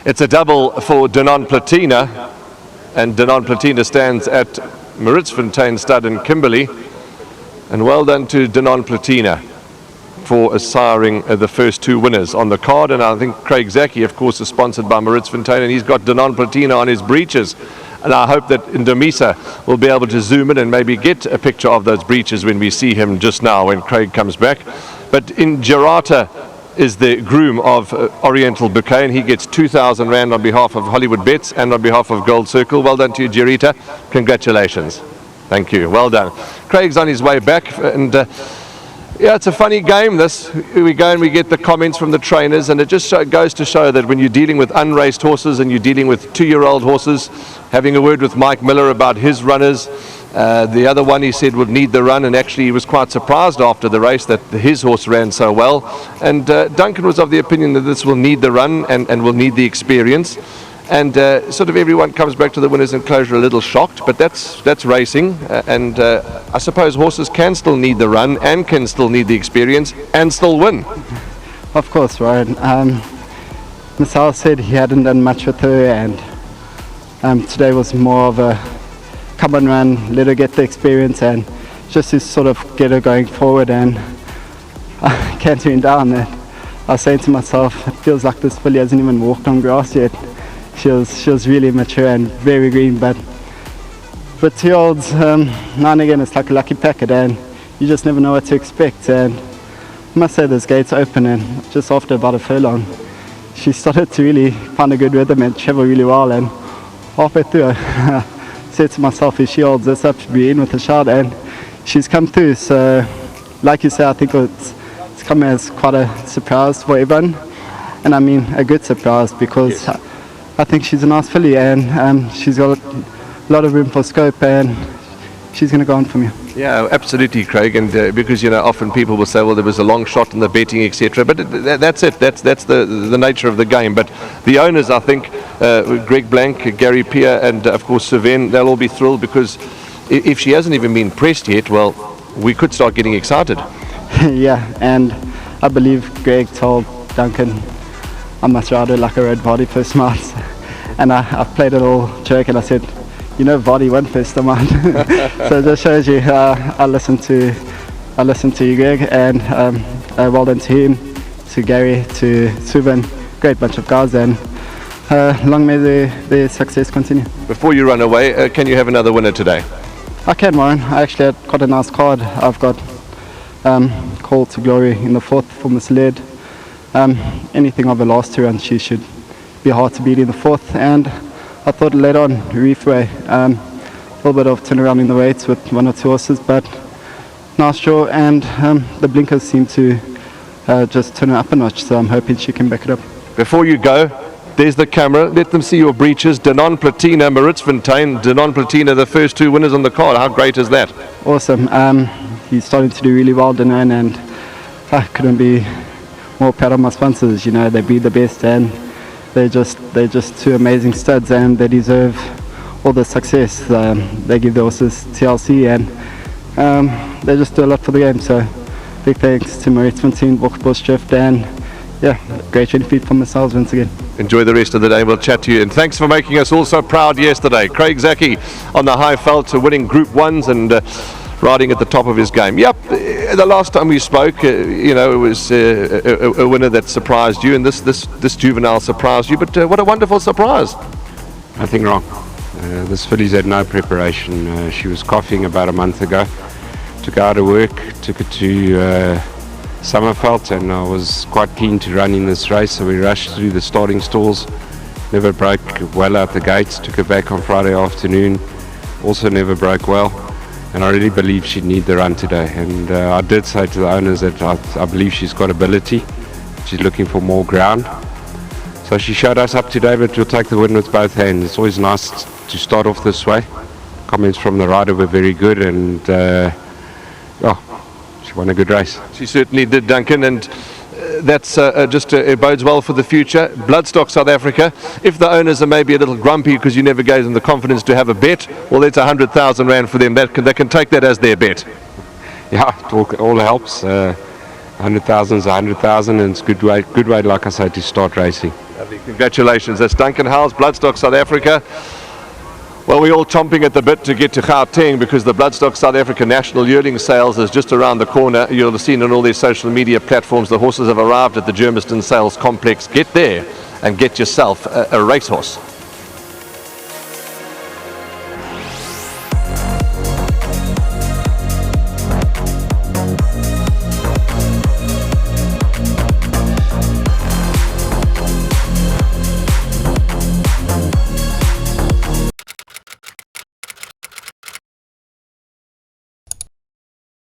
It's a double for Denon Platina, and Denon Platina stands at Maritzfontein Stud in Kimberley. And well done to Denon Platina for siring the first two winners on the card. And I think Craig Zaki, of course, is sponsored by Maritzfontein, and he's got Denon Platina on his breeches. And I hope that Indomisa will be able to zoom in and maybe get a picture of those breeches when we see him just now when Craig comes back. But in Gerata is the groom of Oriental Bouquet, and he gets 2,000 Rand on behalf of Hollywoodbets and on behalf of Gold Circle. Well done to you, Gerita. Congratulations. Thank you. Well done. Craig's on his way back, and yeah, it's a funny game this. We go and we get the comments from the trainers, and it just goes to show that when you're dealing with unraced horses and you're dealing with 2-year-old horses, having a word with Mike Miller about his runners. The other one he said would need the run, and actually he was quite surprised after the race that his horse ran so well. And Duncan was of the opinion that this will need the run and will need the experience. And sort of everyone comes back to the winners enclosure a little shocked, but that's racing. And I suppose horses can still need the run and can still need the experience and still win. Of course, Ryan. Marcel said he hadn't done much with her, and today was more of a come and run, let her get the experience, and just to sort of get her going forward. And I can't turn down that. I was saying to myself, it feels like this filly hasn't even walked on grass yet. She was really mature and very green, but 2-year-olds, now and again it's like a lucky packet, and you just never know what to expect. And I must say this gate's open, and just after about a furlong she started to really find a good rhythm and travel really well, and halfway through I said to myself, if she holds this up, she'll be in with a shout, and she's come through. So like you say, I think it's come as quite a surprise for everyone, and I mean a good surprise, because yes, I think she's a nice filly, and she's got a lot of room for scope, and she's going to go on from here. Yeah, absolutely, Craig. And because often people will say, well, there was a long shot in the betting, etc. But that's it. That's the nature of the game. But the owners, I think, Greg Blank, Gary Peer, and of course Sven, they'll all be thrilled, because if she hasn't even been pressed yet, well, we could start getting excited. Yeah, and I believe Greg told Duncan, I must ride her like a red body first month. And I played a little joke, and I said, Vardy won first month. So it just shows you I listen to you, Greg, and well done to him, to Gary, to Suvan, great bunch of guys, and long may the success continue. Before you run away, can you have another winner today? I can, Warren. I actually got a nice card. I've got Call to Glory in the 4th for Misled. Anything of the last 2 runs, she should be hard to beat in the 4th, and I thought later on Reefway, a little bit of turnaround in the weights with 1 or 2 horses, but nice draw, and the blinkers seem to just turn her up a notch, so I'm hoping she can back it up. Before you go, there's the camera, let them see your breeches. Denon Platina, Maritzfontein. Denon Platina, the first 2 winners on the card. How great is that? Awesome. He's starting to do really well, Denon, and I couldn't be more proud of my sponsors. They be the best, and they're just 2 amazing studs, and they deserve all the success. They give the horses TLC, and they just do a lot for the game. So big thanks to Maritzfontein, Boksbos, and yeah, great training feed for themselves once again. Enjoy the rest of the day. We'll chat to you, and thanks for making us all so proud yesterday. Craig Zaki on the high felt, winning Group 1s and riding at the top of his game. Yep, the last time we spoke, it was a winner that surprised you, and this juvenile surprised you, but what a wonderful surprise. Nothing wrong. This filly's had no preparation. She was coughing about a month ago. Took her out of work, took her to Summerveld, and I was quite keen to run in this race, so we rushed through the starting stalls. Never broke well out the gates. Took her back on Friday afternoon, also never broke well. And I really believe she'd need the run today. And I did say to the owners that I believe she's got ability. She's looking for more ground. So she showed us up today, but we'll take the win with both hands. It's always nice to start off this way. Comments from the rider were very good, and she won a good race. She certainly did, Duncan, and that's it bodes well for the future. Bloodstock South Africa, if the owners are maybe a little grumpy because you never gave them the confidence to have a bet, well, that's 100,000 Rand for them. They can take that as their bet. Yeah, it all helps. 100,000 is 100,000, and it's good way, like I say, to start racing. Lovely. Congratulations. That's Duncan Howes, Bloodstock South Africa. Well, we're all chomping at the bit to get to Gauteng because the Bloodstock South Africa National Yearling Sales is just around the corner. You'll have seen on all their social media platforms the horses have arrived at the Germiston Sales Complex. Get there and get yourself a racehorse.